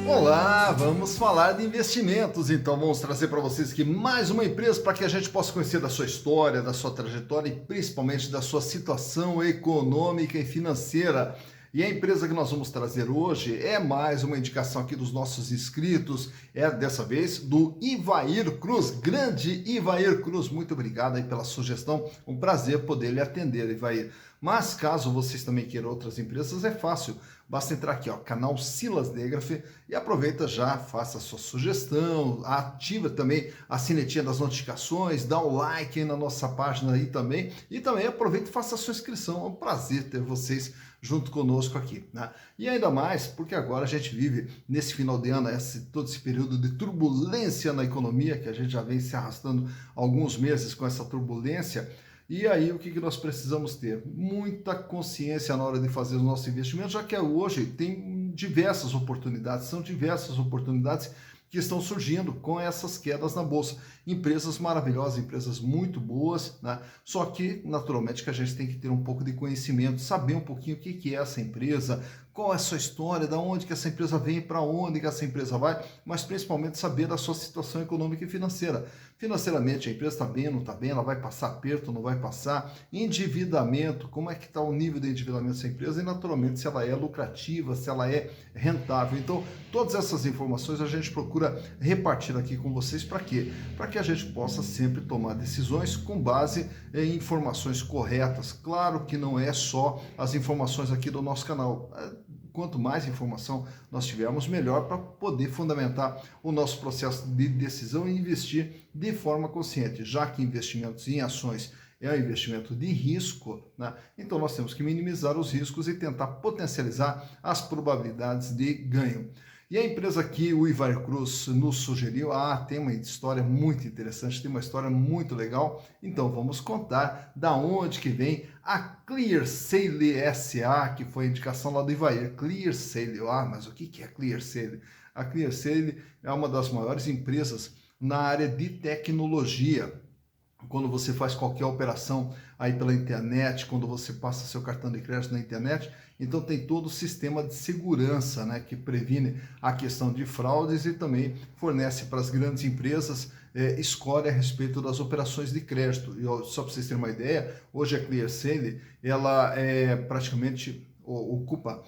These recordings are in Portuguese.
Olá, vamos falar de investimentos. Então, vamos trazer para vocês aqui mais uma empresa para que a gente possa conhecer da sua história, da sua trajetória e principalmente da sua situação econômica e financeira. E a empresa que nós vamos trazer hoje é mais uma indicação aqui dos nossos inscritos, é dessa vez do Ivair Cruz, grande Ivair Cruz. Muito obrigado aí pela sugestão, um prazer poder lhe atender, Ivair. Mas caso vocês também queiram outras empresas, é fácil. Basta entrar aqui, ó, canal Silas Negraf, e aproveita já, faça a sua sugestão, ativa também a sinetinha das notificações, dá o like aí na nossa página aí também, e também aproveita e faça a sua inscrição. É um prazer ter vocês junto conosco aqui, né? E ainda mais porque agora a gente vive nesse final de ano, todo esse período de turbulência na economia, que a gente já vem se arrastando alguns meses com essa turbulência. E aí, o que nós precisamos ter? Muita consciência na hora de fazer os nossos investimentos, já que hoje tem diversas oportunidades, são diversas oportunidades que estão surgindo com essas quedas na bolsa. Empresas maravilhosas, empresas muito boas, né? Só que, naturalmente, que a gente tem que ter um pouco de conhecimento, saber um pouquinho o que é essa empresa, qual é a sua história, da onde que essa empresa vem, para onde que essa empresa vai, mas principalmente saber da sua situação econômica e financeira. Financeiramente, a empresa está bem, não está bem, ela vai passar aperto, não vai passar, endividamento, como é que está o nível de endividamento dessa empresa e, naturalmente, se ela é lucrativa, se ela é rentável. Então, todas essas informações a gente procura repartir aqui com vocês para quê? Para que a gente possa sempre tomar decisões com base em informações corretas. Claro que não é só as informações aqui do nosso canal. Quanto mais informação nós tivermos, melhor para poder fundamentar o nosso processo de decisão e investir de forma consciente, já que investimentos em ações é um investimento de risco, né? Então nós temos que minimizar os riscos e tentar potencializar as probabilidades de ganho. E a empresa que o Ivair Cruz nos sugeriu, tem uma história muito interessante, tem uma história muito legal, então vamos contar da onde que vem a ClearSale SA, que foi a indicação lá do Ivair. ClearSale, mas o que é ClearSale? A ClearSale é uma das maiores empresas na área de tecnologia. Quando você faz qualquer operação aí pela internet, quando você passa seu cartão de crédito na internet, então tem todo o sistema de segurança, né, que previne a questão de fraudes e também fornece para as grandes empresas score a respeito das operações de crédito. E só para vocês terem uma ideia, hoje a ClearSale, ela praticamente ocupa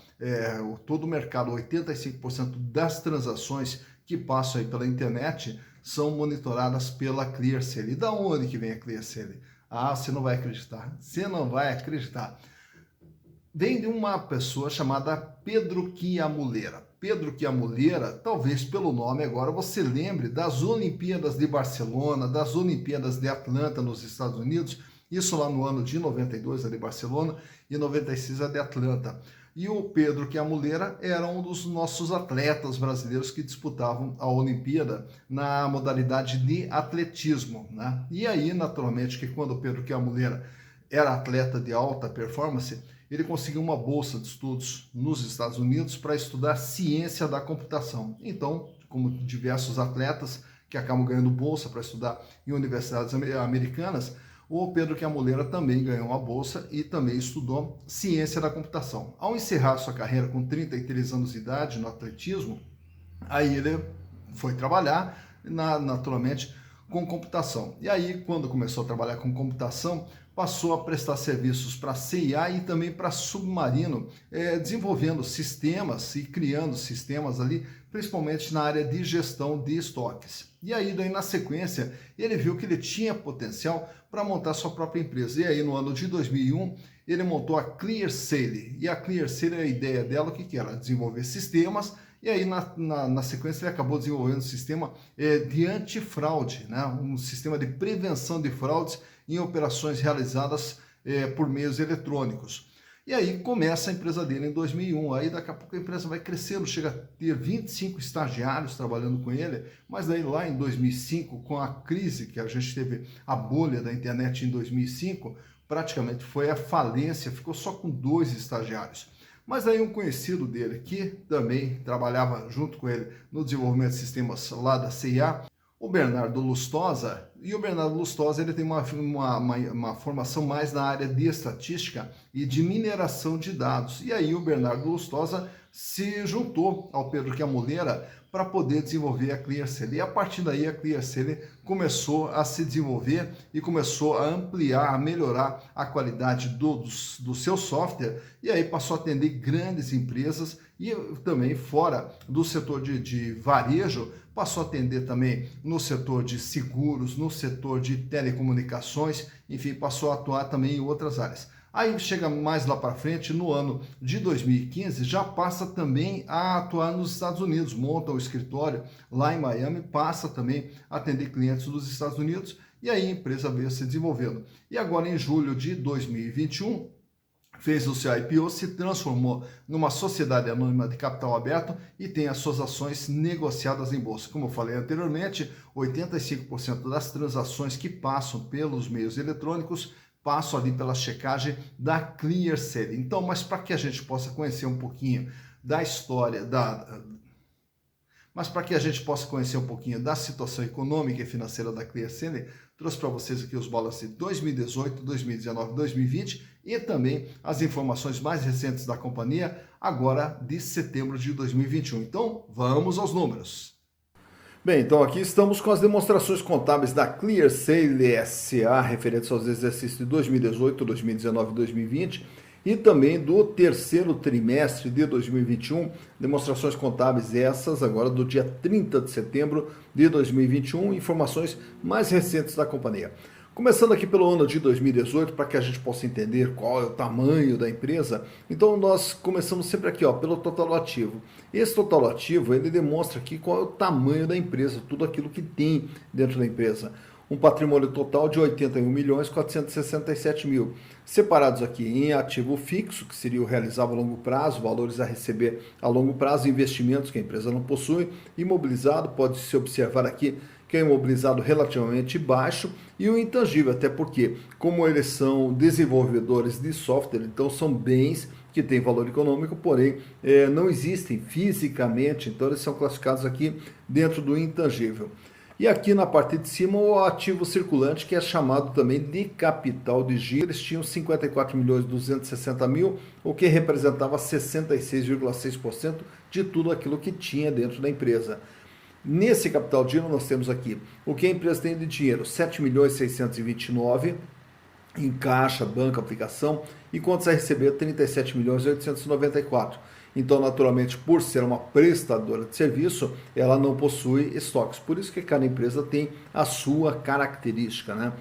todo o mercado, 85% das transações que passam aí pela internet são monitoradas pela ClearSale. E da onde que vem a ClearSale? Você não vai acreditar. Você não vai acreditar. Vem de uma pessoa chamada Pedro Chiamuleira. Pedro Chiamuleira, talvez pelo nome agora você lembre das Olimpíadas de Barcelona, das Olimpíadas de Atlanta nos Estados Unidos, isso lá no ano de 92, a de Barcelona, e 96 a de Atlanta. E o Pedro Chiamuleira era um dos nossos atletas brasileiros que disputavam a Olimpíada na modalidade de atletismo, né? E aí, naturalmente, que quando o Pedro Chiamuleira era atleta de alta performance, ele conseguiu uma bolsa de estudos nos Estados Unidos para estudar ciência da computação. Então, como diversos atletas que acabam ganhando bolsa para estudar em universidades americanas, o Pedro Chiamuleira também ganhou uma bolsa e também estudou ciência da computação. Ao encerrar sua carreira com 33 anos de idade no atletismo, aí ele foi trabalhar, naturalmente, com computação. E aí, quando começou a trabalhar com computação, passou a prestar serviços para CIA e também para Submarino, desenvolvendo sistemas e criando sistemas ali, principalmente na área de gestão de estoques. E aí, daí, na sequência, ele viu que ele tinha potencial para montar sua própria empresa. E aí, no ano de 2001, ele montou a ClearSale. E a ClearSale, a ideia dela, o que era? Desenvolver sistemas. E aí, na sequência, ele acabou desenvolvendo um sistema de antifraude, né? Um sistema de prevenção de fraudes em operações realizadas por meios eletrônicos. E aí começa a empresa dele em 2001, aí daqui a pouco a empresa vai crescendo, chega a ter 25 estagiários trabalhando com ele, mas daí lá em 2005, com a crise que a gente teve, a bolha da internet em 2005, praticamente foi a falência, ficou só com 2 estagiários. Mas aí um conhecido dele, que também trabalhava junto com ele no desenvolvimento de sistemas lá da CIA, o Bernardo Lustosa, E o Bernardo Lustosa ele tem uma formação mais na área de estatística e de mineração de dados. E aí o Bernardo Lustosa se juntou ao Pedro Chiamuleira para poder desenvolver a ClearSale. E a partir daí a ClearSale começou a se desenvolver e começou a ampliar, a melhorar a qualidade do seu software, e aí passou a atender grandes empresas e também fora do setor de varejo, passou a atender também no setor de seguros, no setor de telecomunicações, enfim, passou a atuar também em outras áreas. Aí chega mais lá para frente, no ano de 2015, já passa também a atuar nos Estados Unidos, monta o escritório lá em Miami, passa também a atender clientes dos Estados Unidos, e aí a empresa veio se desenvolvendo. E agora em julho de 2021, fez o seu IPO, se transformou numa sociedade anônima de capital aberto e tem as suas ações negociadas em bolsa. Como eu falei anteriormente, 85% das transações que passam pelos meios eletrônicos passam ali pela checagem da ClearSale. Então, mas para que a gente possa conhecer um pouquinho da história, da situação econômica e financeira da ClearSale, trouxe para vocês aqui os balanços de 2018, 2019, 2020 e também as informações mais recentes da companhia, agora de setembro de 2021. Então, vamos aos números. Bem, então aqui estamos com as demonstrações contábeis da ClearSale SA, referentes aos exercícios de 2018, 2019 e 2020, e também do terceiro trimestre de 2021, demonstrações contábeis essas agora do dia 30 de setembro de 2021, informações mais recentes da companhia. Começando aqui pelo ano de 2018, para que a gente possa entender qual é o tamanho da empresa, então nós começamos sempre aqui, pelo total ativo. Esse total ativo, ele demonstra aqui qual é o tamanho da empresa, tudo aquilo que tem dentro da empresa. Um patrimônio total de 81.467.000, separados aqui em ativo fixo, que seria o realizável a longo prazo, valores a receber a longo prazo, investimentos que a empresa não possui, imobilizado, pode-se observar aqui que é imobilizado relativamente baixo, e o intangível, até porque, como eles são desenvolvedores de software, então são bens que têm valor econômico, porém não existem fisicamente, então eles são classificados aqui dentro do intangível. E aqui na parte de cima o ativo circulante, que é chamado também de capital de giro. Eles tinham 54.260.000, o que representava 66,6% de tudo aquilo que tinha dentro da empresa. Nesse capital de giro nós temos aqui o que a empresa tem de dinheiro, 7.629.000 em caixa, banco, aplicação, e contas a receber 37.894.000. Então, naturalmente, por ser uma prestadora de serviço, ela não possui estoques. Por isso que cada empresa tem a sua característica, né?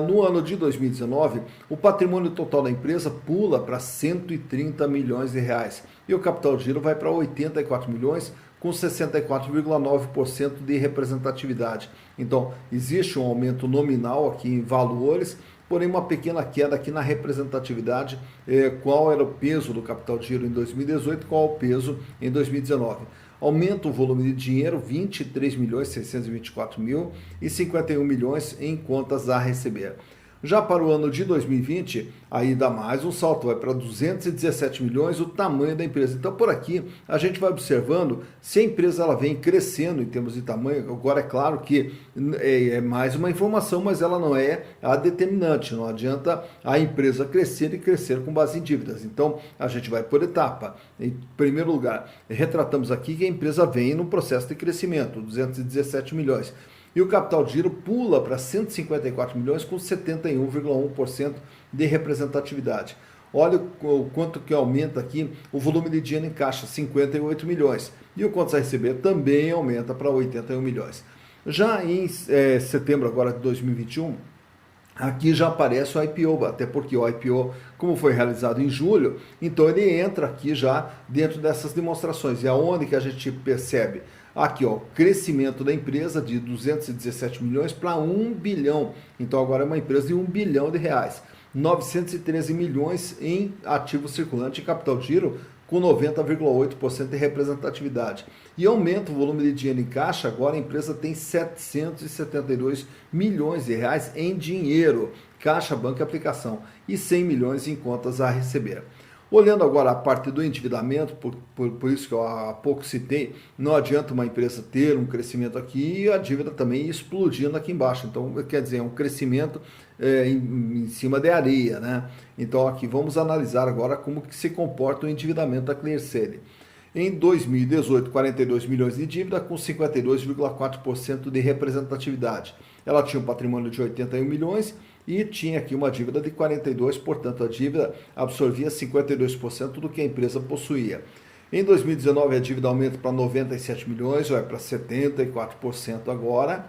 No ano de 2019, o patrimônio total da empresa pula para 130 milhões de reais. E o capital de giro vai para 84 milhões, com 64,9% de representatividade. Então, existe um aumento nominal aqui em valores, porém uma pequena queda aqui na representatividade. Qual era o peso do capital de giro em 2018 e qual é o peso em 2019. Aumenta o volume de dinheiro, 23.624.000 e 51 milhões em contas a receber. Já para o ano de 2020, aí dá mais um salto, vai para 217 milhões o tamanho da empresa. Então, por aqui, a gente vai observando se a empresa ela vem crescendo em termos de tamanho. Agora, é claro que é mais uma informação, mas ela não é a determinante. Não adianta a empresa crescer e crescer com base em dívidas. Então, a gente vai por etapa. Em primeiro lugar, retratamos aqui que a empresa vem no processo de crescimento, 217 milhões. E o capital de giro pula para 154 milhões com 71,1% de representatividade. Olha o quanto que aumenta aqui o volume de dinheiro em caixa, 58 milhões. E o contas a receber também aumenta para 81 milhões. Já em setembro agora de 2021, aqui já aparece o IPO, até porque o IPO, como foi realizado em julho, então ele entra aqui já dentro dessas demonstrações. E aonde que a gente percebe? Aqui, crescimento da empresa de 217 milhões para 1 bilhão. Então agora é uma empresa de 1 bilhão de reais. 913 milhões em ativo circulante e capital de giro, com 90,8% de representatividade. E aumenta o volume de dinheiro em caixa, agora a empresa tem 772 milhões de reais em dinheiro, caixa, banco e aplicação, e 100 milhões em contas a receber. Olhando agora a parte do endividamento, por isso que eu há pouco citei, não adianta uma empresa ter um crescimento aqui e a dívida também explodindo aqui embaixo. Então, quer dizer, é um crescimento em cima de areia, né? Então, aqui vamos analisar agora como que se comporta o endividamento da Clearstream. Em 2018, 42 milhões de dívida com 52,4% de representatividade. Ela tinha um patrimônio de 81 milhões e tinha aqui uma dívida de 42, portanto a dívida absorvia 52% do que a empresa possuía. Em 2019 a dívida aumenta para 97 milhões, vai para 74% agora.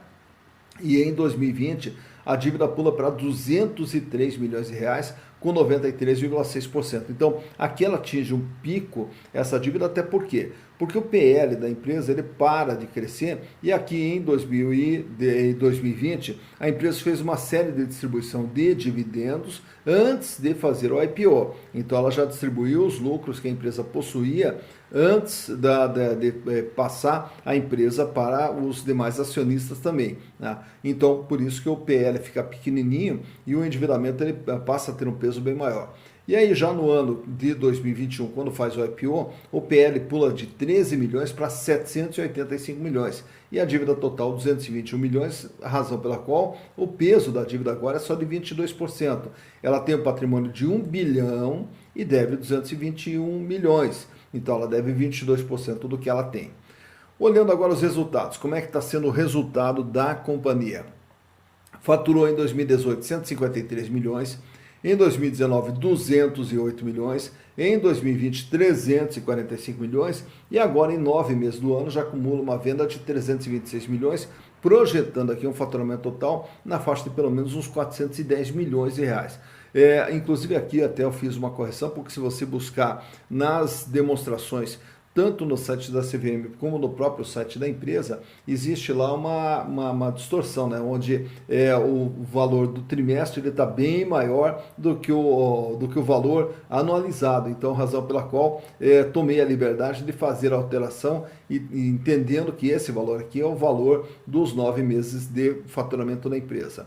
E em 2020 a dívida pula para 203 milhões de reais, com 93,6%. Então, aqui ela atinge um pico, essa dívida, até por quê? Porque o PL da empresa ele para de crescer e aqui em 2020 a empresa fez uma série de distribuição de dividendos antes de fazer o IPO. Então, ela já distribuiu os lucros que a empresa possuía antes de passar a empresa para os demais acionistas também, né? Então, por isso que o PL fica pequenininho e o endividamento ele passa a ter um peso bem maior. E aí, já no ano de 2021, quando faz o IPO, o PL pula de 13 milhões para 785 milhões. E a dívida total, 221 milhões, a razão pela qual o peso da dívida agora é só de 22%. Ela tem um patrimônio de 1 bilhão e deve 221 milhões. Então, ela deve 22% do que ela tem. Olhando agora os resultados, como é que está sendo o resultado da companhia? Faturou em 2018 153 milhões, em 2019 208 milhões, em 2020 345 milhões e agora em 9 meses do ano já acumula uma venda de 326 milhões, projetando aqui um faturamento total na faixa de pelo menos uns 410 milhões de reais. Inclusive aqui até eu fiz uma correção, porque se você buscar nas demonstrações, tanto no site da CVM como no próprio site da empresa, existe lá uma distorção, né? Onde o valor do trimestre está bem maior do que o valor anualizado. Então, razão pela qual tomei a liberdade de fazer a alteração e entendendo que esse valor aqui é o valor dos 9 meses de faturamento da empresa.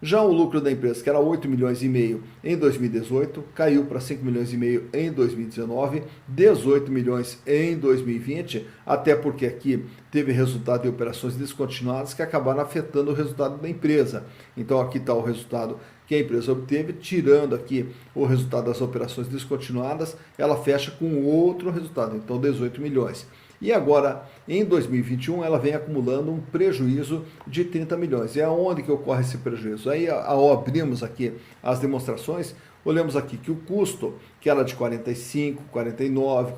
Já o lucro da empresa, que era 8 milhões e meio em 2018, caiu para 5 milhões e meio em 2019, 18 milhões em 2020, até porque aqui teve resultado de operações descontinuadas que acabaram afetando o resultado da empresa. Então aqui está o resultado que a empresa obteve, tirando aqui o resultado das operações descontinuadas, ela fecha com outro resultado, então 18 milhões. E agora, em 2021, ela vem acumulando um prejuízo de 30 milhões. E aonde que ocorre esse prejuízo? Aí, ao abrirmos aqui as demonstrações, olhamos aqui que o custo, que era de 45, 49,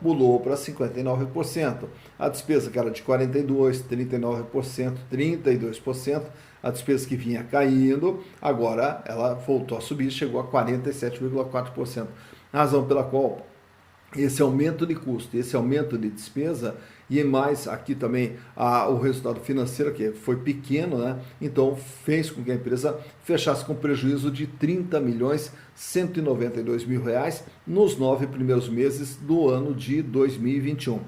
pulou para 59%. A despesa, que era de 42, 39%, 32%. A despesa que vinha caindo, agora ela voltou a subir, chegou a 47,4%. Razão pela qual esse aumento de custo, esse aumento de despesa e mais aqui também o resultado financeiro, que foi pequeno, né? Então fez com que a empresa fechasse com prejuízo de 30 milhões 192 mil reais nos 9 primeiros meses do ano de 2021.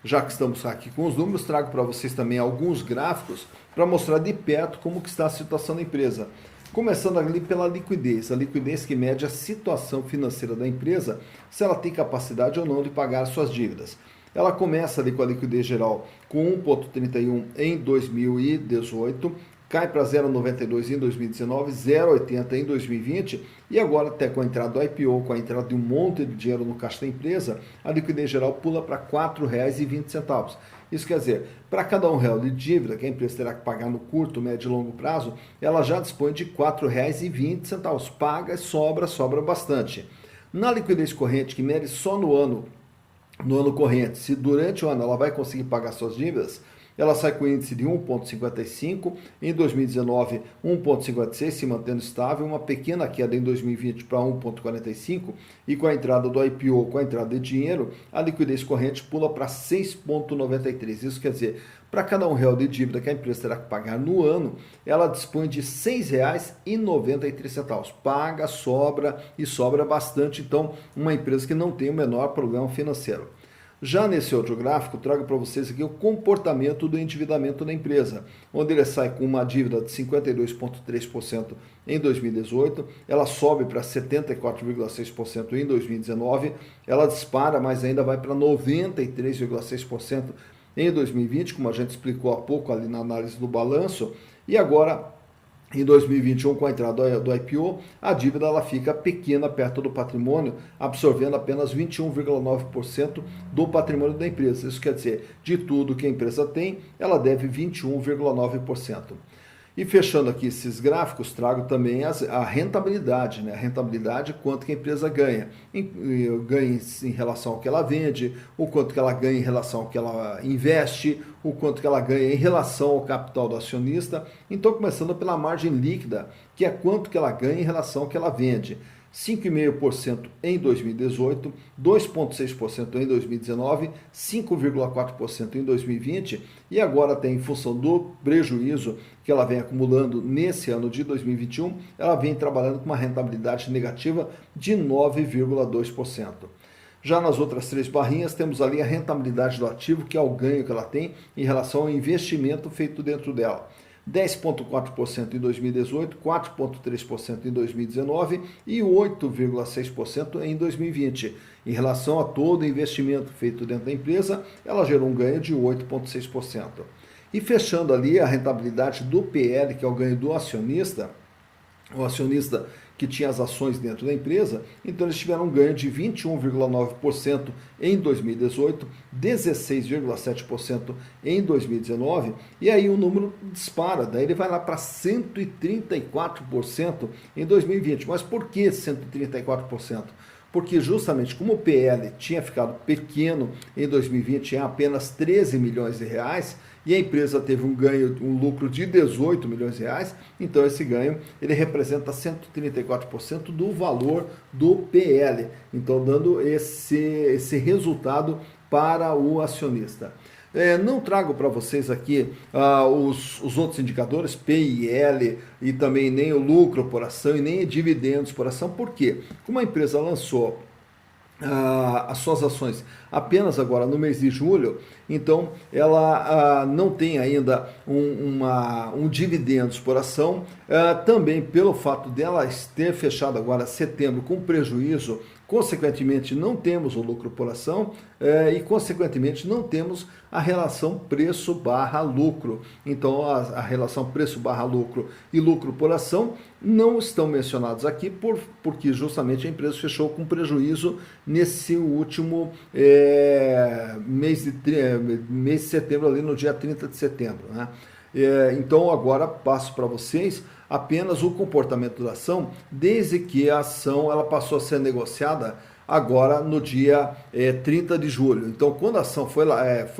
Já que estamos aqui com os números, trago para vocês também alguns gráficos para mostrar de perto como que está a situação da empresa. Começando ali pela liquidez, a liquidez que mede a situação financeira da empresa, se ela tem capacidade ou não de pagar suas dívidas. Ela começa ali com a liquidez geral com 1,31 em 2018, cai para 0,92 em 2019, 0,80 em 2020 e agora até com a entrada do IPO, com a entrada de um monte de dinheiro no caixa da empresa, a liquidez geral pula para R$ 4,20. Isso quer dizer, para cada R$1 de dívida que a empresa terá que pagar no curto, médio e longo prazo, ela já dispõe de R$ 4,20. Paga e sobra bastante. Na liquidez corrente, que mede só no ano corrente, se durante o ano ela vai conseguir pagar suas dívidas, ela sai com índice de 1,55, em 2019 1,56, se mantendo estável, uma pequena queda em 2020 para 1,45 e com a entrada do IPO, com a entrada de dinheiro, a liquidez corrente pula para 6,93. Isso quer dizer, para cada R$1 de dívida que a empresa terá que pagar no ano, ela dispõe de R$ 6,93. Paga, sobra e sobra bastante, então uma empresa que não tem o menor problema financeiro. Já nesse outro gráfico, trago para vocês aqui o comportamento do endividamento da empresa, onde ele sai com uma dívida de 52,3% em 2018, ela sobe para 74,6% em 2019, ela dispara, mas ainda vai para 93,6% em 2020, como a gente explicou há pouco ali na análise do balanço, e agora em 2021, com a entrada do IPO, a dívida ela fica pequena perto do patrimônio, absorvendo apenas 21,9% do patrimônio da empresa. Isso quer dizer, de tudo que a empresa tem, ela deve 21,9%. E fechando aqui esses gráficos, trago também a rentabilidade, né? A rentabilidade, quanto que a empresa ganha. Ganha em relação ao que ela vende, o quanto que ela ganha em relação ao que ela investe, o quanto que ela ganha em relação ao capital do acionista. Então, começando pela margem líquida, que é quanto que ela ganha em relação ao que ela vende. 5,5% em 2018, 2,6% em 2019, 5,4% em 2020 e agora tem, em função do prejuízo que ela vem acumulando nesse ano de 2021, ela vem trabalhando com uma rentabilidade negativa de 9,2%. Já nas outras três barrinhas, temos ali a rentabilidade do ativo, que é o ganho que ela tem em relação ao investimento feito dentro dela. 10,4% em 2018, 4,3% em 2019 e 8,6% em 2020. Em relação a todo o investimento feito dentro da empresa, ela gerou um ganho de 8,6%. E fechando ali a rentabilidade do PL, que é o ganho do acionista, o acionista que tinha as ações dentro da empresa, então eles tiveram um ganho de 21,9% em 2018, 16,7% em 2019, e aí o número dispara, daí ele vai lá para 134% em 2020. Mas por que 134%? Porque justamente como o PL tinha ficado pequeno em 2020 em apenas 13 milhões de reais, e a empresa teve um ganho, um lucro de 18 milhões de reais, então esse ganho ele representa 134% do valor do PL, então dando esse resultado para o acionista. Não trago para vocês aqui os outros indicadores, PIL e também nem o lucro por ação e nem dividendos por ação, por quê? Como a empresa lançou as suas ações apenas agora no mês de julho, então ela não tem ainda um dividendos por ação, também pelo fato dela ter fechado agora setembro com prejuízo, consequentemente não temos o lucro por ação e consequentemente não temos a relação preço barra lucro. Então a relação preço barra lucro e lucro por ação não estão mencionados aqui porque justamente a empresa fechou com prejuízo nesse último mês de setembro, ali no dia 30 de setembro. Né? Então agora passo para vocês apenas o comportamento da ação, desde que a ação ela passou a ser negociada agora no dia 30 de julho. Então, quando a ação foi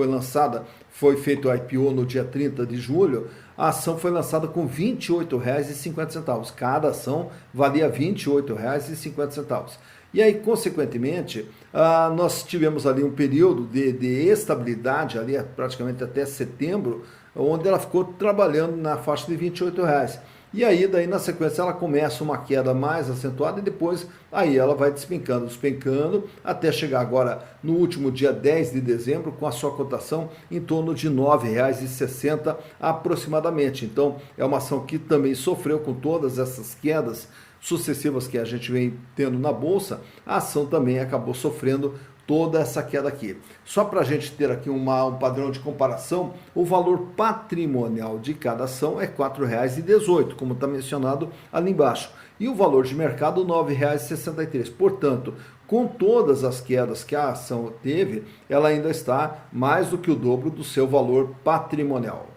lançada, foi feito o IPO no dia 30 de julho, a ação foi lançada com R$ 28,50. Cada ação valia R$ 28,50. E aí, consequentemente, nós tivemos ali um período de estabilidade, ali praticamente até setembro, onde ela ficou trabalhando na faixa de R$ 28,00. E aí, daí na sequência, ela começa uma queda mais acentuada e depois aí ela vai despencando, até chegar agora no último dia 10 de dezembro com a sua cotação em torno de R$ 9,60 aproximadamente. Então, é uma ação que também sofreu com todas essas quedas sucessivas que a gente vem tendo na Bolsa, a ação também acabou sofrendo toda essa queda aqui. Só para a gente ter aqui um padrão de comparação, o valor patrimonial de cada ação é R$ 4,18, como está mencionado ali embaixo. E o valor de mercado, R$ 9,63. Portanto, com todas as quedas que a ação teve, ela ainda está mais do que o dobro do seu valor patrimonial.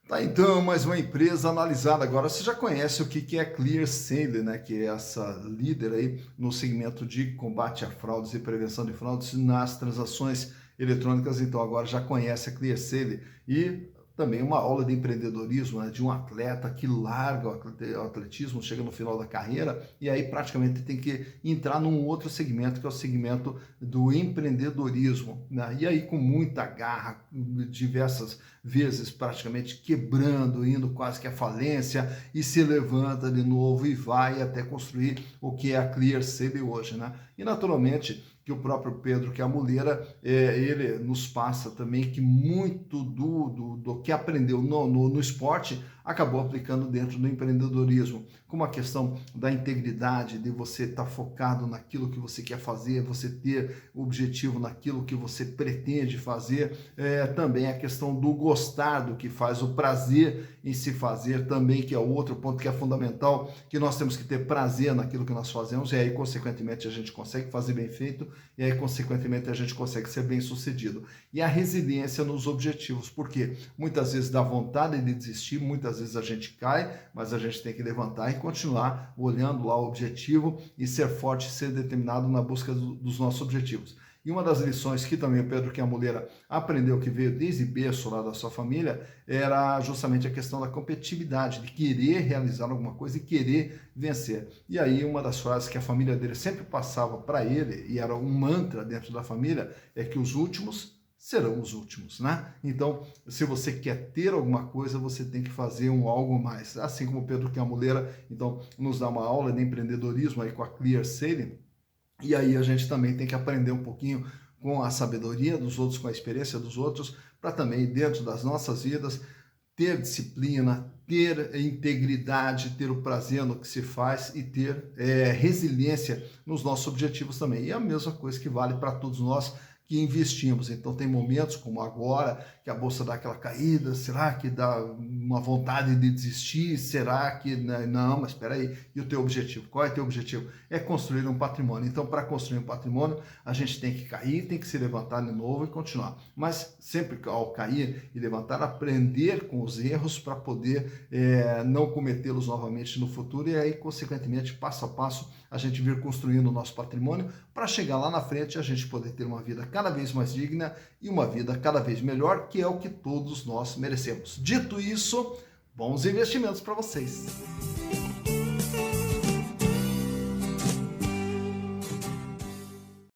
Tá, então, mais uma empresa analisada agora. Você já conhece o que é ClearSale, né? Que é essa líder aí no segmento de combate a fraudes e prevenção de fraudes nas transações eletrônicas. Então, agora já conhece a ClearSale e também uma aula de empreendedorismo, né, de um atleta que larga o atletismo, chega no final da carreira e aí praticamente tem que entrar num outro segmento, que é o segmento do empreendedorismo. Né? E aí com muita garra, diversas vezes praticamente quebrando, indo quase que à falência, e se levanta de novo e vai até construir o que é a ClearSale hoje, né? E naturalmente que o próprio Pedro, que é a muleira, ele nos passa também que muito do que aprendeu no esporte acabou aplicando dentro do empreendedorismo, como a questão da integridade, de você estar focado naquilo que você quer fazer, você ter o objetivo naquilo que você pretende fazer, também a questão do gostar do que faz, o prazer em se fazer também, que é outro ponto que é fundamental, que nós temos que ter prazer naquilo que nós fazemos, e aí, consequentemente, a gente consegue fazer bem feito, e aí, consequentemente, a gente consegue ser bem sucedido. E a resiliência nos objetivos, porque muitas vezes dá vontade de desistir, muitas vezes a gente cai, mas a gente tem que levantar e continuar olhando lá o objetivo e ser forte, ser determinado na busca dos nossos objetivos. E uma das lições que também o Pedro Queamuleira aprendeu, que veio desde berço lá da sua família, era justamente a questão da competitividade, de querer realizar alguma coisa e querer vencer. E aí uma das frases que a família dele sempre passava para ele, e era um mantra dentro da família, é que os últimos serão os últimos, né? Então, se você quer ter alguma coisa, você tem que fazer algo mais. Assim como o Pedro Queamuleira, então, nos dá uma aula de empreendedorismo aí com a ClearSale. E aí a gente também tem que aprender um pouquinho com a sabedoria dos outros, com a experiência dos outros, para também, dentro das nossas vidas, ter disciplina, ter integridade, ter o prazer no que se faz e ter resiliência nos nossos objetivos também. E é a mesma coisa que vale para todos nós que investimos. Então tem momentos como agora, que a bolsa dá aquela caída, será que dá uma vontade de desistir? Será que não, mas espera aí, e o teu objetivo? Qual é o teu objetivo? É construir um patrimônio. Então, para construir um patrimônio, a gente tem que cair, tem que se levantar de novo e continuar. Mas sempre ao cair e levantar, aprender com os erros para poder não cometê-los novamente no futuro, e aí, consequentemente, passo a passo, a gente vir construindo o nosso patrimônio para chegar lá na frente e a gente poder ter uma vida cada vez mais digna e uma vida cada vez melhor, que é o que todos nós merecemos. Dito isso, bons investimentos para vocês!